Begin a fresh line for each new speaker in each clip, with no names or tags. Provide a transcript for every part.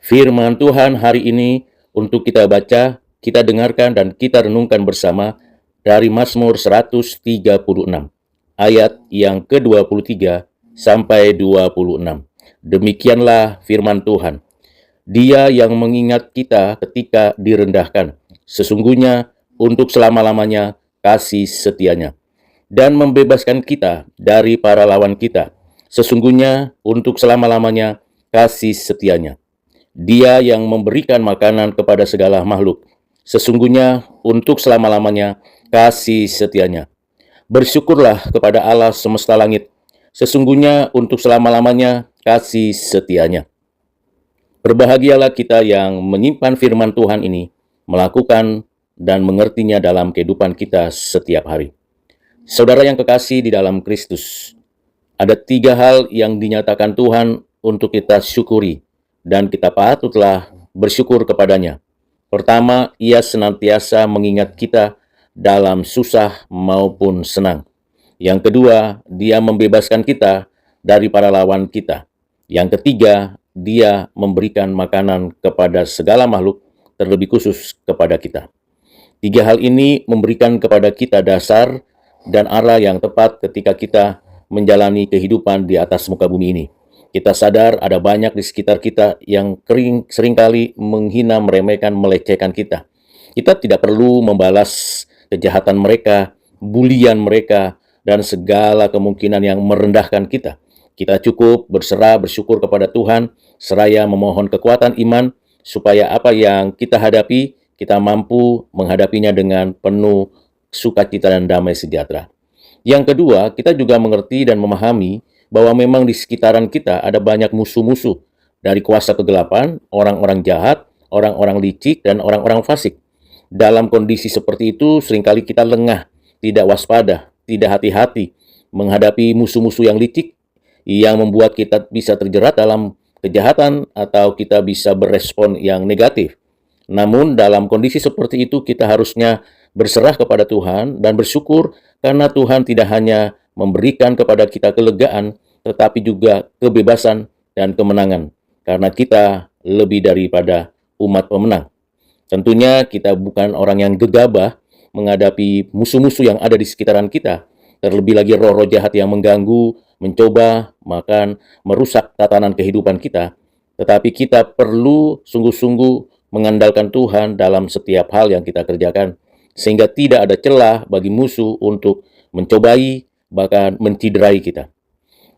Firman Tuhan hari ini untuk kita baca, kita dengarkan dan kita renungkan bersama dari Mazmur 136, ayat yang ke-23 sampai 26. Demikianlah firman Tuhan. Dia yang mengingat kita ketika direndahkan, sesungguhnya untuk selama-lamanya kasih setianya, dan membebaskan kita dari para lawan kita, sesungguhnya untuk selama-lamanya kasih setianya. Dia yang memberikan makanan kepada segala makhluk, sesungguhnya untuk selama-lamanya kasih setianya. Bersyukurlah kepada Allah semesta langit, sesungguhnya untuk selama-lamanya kasih setianya. Berbahagialah kita yang menyimpan firman Tuhan ini, melakukan dan mengertinya dalam kehidupan kita setiap hari. Saudara yang kekasih di dalam Kristus, ada 3 hal yang dinyatakan Tuhan untuk kita syukuri, dan kita patutlah bersyukur kepadanya. Pertama, Ia senantiasa mengingat kita dalam susah maupun senang. Yang kedua, Dia membebaskan kita dari para lawan kita. Yang ketiga, Dia memberikan makanan kepada segala makhluk, terlebih khusus kepada kita. 3 hal ini memberikan kepada kita dasar dan arah yang tepat ketika kita menjalani kehidupan di atas muka bumi ini. Kita sadar ada banyak di sekitar kita yang seringkali menghina, meremehkan, melecehkan kita. Kita tidak perlu membalas kejahatan mereka, bulian mereka, dan segala kemungkinan yang merendahkan kita. Kita cukup berserah, bersyukur kepada Tuhan, seraya memohon kekuatan iman, supaya apa yang kita hadapi, kita mampu menghadapinya dengan penuh sukacita dan damai sejahtera. Yang kedua, kita juga mengerti dan memahami bahwa memang di sekitaran kita ada banyak musuh-musuh dari kuasa kegelapan, orang-orang jahat, orang-orang licik, dan orang-orang fasik. Dalam kondisi seperti itu, seringkali kita lengah, tidak waspada, tidak hati-hati menghadapi musuh-musuh yang licik, yang membuat kita bisa terjerat dalam kejahatan atau kita bisa berespon yang negatif. Namun dalam kondisi seperti itu kita harusnya berserah kepada Tuhan dan bersyukur karena Tuhan tidak hanya memberikan kepada kita kelegaan, tetapi juga kebebasan dan kemenangan. Karena kita lebih daripada umat pemenang. Tentunya kita bukan orang yang gegabah menghadapi musuh-musuh yang ada di sekitaran kita. Terlebih lagi roh-roh jahat yang mengganggu, mencoba, makan, merusak tatanan kehidupan kita. Tetapi kita perlu sungguh-sungguh mengandalkan Tuhan dalam setiap hal yang kita kerjakan, sehingga tidak ada celah bagi musuh untuk mencobai, bahkan menciderai kita.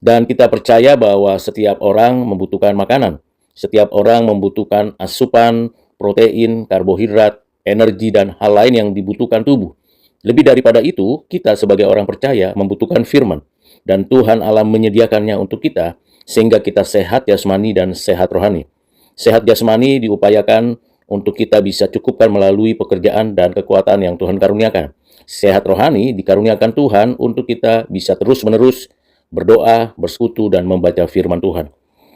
Dan kita percaya bahwa setiap orang membutuhkan makanan, setiap orang membutuhkan asupan, protein, karbohidrat, energi, dan hal lain yang dibutuhkan tubuh. Lebih daripada itu, kita sebagai orang percaya membutuhkan firman, dan Tuhan Allah menyediakannya untuk kita, sehingga kita sehat jasmani dan sehat rohani. Sehat jasmani diupayakan untuk kita bisa cukupkan melalui pekerjaan dan kekuatan yang Tuhan karuniakan. Sehat rohani dikaruniakan Tuhan untuk kita bisa terus-menerus berdoa, bersekutu, dan membaca firman Tuhan.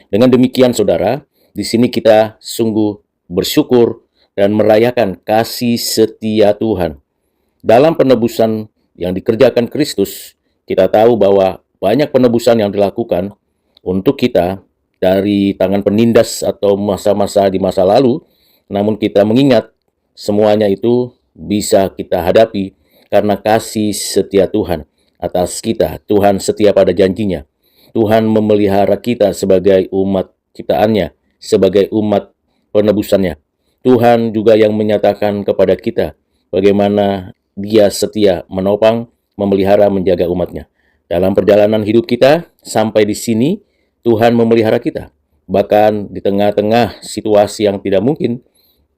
Dengan demikian, saudara, di sini kita sungguh bersyukur dan merayakan kasih setia Tuhan. Dalam penebusan yang dikerjakan Kristus, kita tahu bahwa banyak penebusan yang dilakukan untuk kita dari tangan penindas atau masa-masa di masa lalu, namun kita mengingat semuanya itu bisa kita hadapi karena kasih setia Tuhan atas kita. Tuhan setia pada janjinya. Tuhan memelihara kita sebagai umat ciptaannya, sebagai umat penebusannya. Tuhan juga yang menyatakan kepada kita bagaimana Dia setia menopang, memelihara, menjaga umatnya. Dalam perjalanan hidup kita, sampai di sini, Tuhan memelihara kita. Bahkan di tengah-tengah situasi yang tidak mungkin,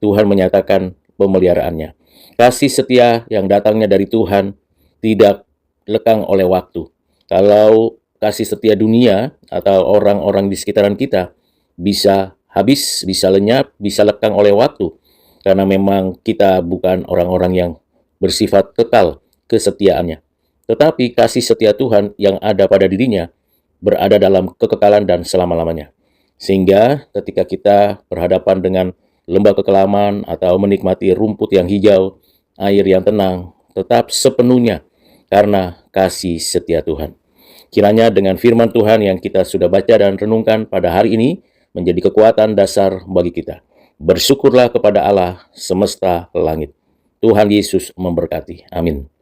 Tuhan menyatakan pemeliharaannya. Kasih setia yang datangnya dari Tuhan tidak lekang oleh waktu. Kalau kasih setia dunia atau orang-orang di sekitaran kita bisa habis, bisa lenyap, bisa lekang oleh waktu. Karena memang kita bukan orang-orang yang bersifat kekal kesetiaannya. Tetapi kasih setia Tuhan yang ada pada dirinya berada dalam kekekalan dan selama-lamanya. Sehingga ketika kita berhadapan dengan lembah kekelaman atau menikmati rumput yang hijau, air yang tenang, tetap sepenuhnya karena kasih setia Tuhan. Kiranya dengan firman Tuhan yang kita sudah baca dan renungkan pada hari ini, menjadi kekuatan dasar bagi kita. Bersyukurlah kepada Allah semesta langit. Tuhan Yesus memberkati. Amin.